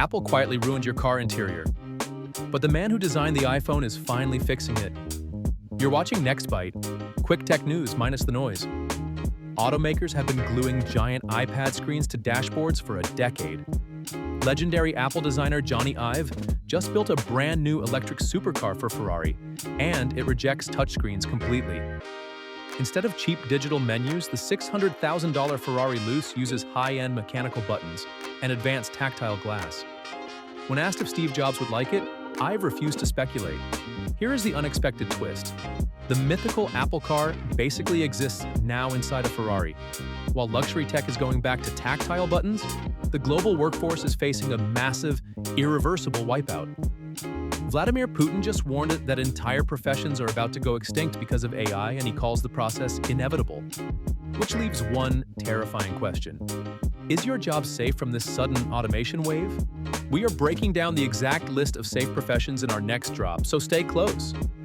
Apple quietly ruined your car interior, but the man who designed the iPhone is finally fixing it. You're watching Next Byte, quick tech news minus the noise. Automakers have been gluing giant iPad screens to dashboards for a decade. Legendary Apple designer Jony Ive just built a brand new electric supercar for Ferrari, and it rejects touchscreens completely. Instead of cheap digital menus, the $600,000 Ferrari Luce uses high-end mechanical buttons and advanced tactile glass. When asked if Steve Jobs would like it, Ive refused to speculate. Here is the unexpected twist. The mythical Apple car basically exists now inside a Ferrari. While luxury tech is going back to tactile buttons, the global workforce is facing a massive, irreversible wipeout. Vladimir Putin just warned that entire professions are about to go extinct because of AI, and he calls the process inevitable. Which leaves one terrifying question. Is your job safe from this sudden automation wave? We are breaking down the exact list of safe professions in our next drop, so stay close.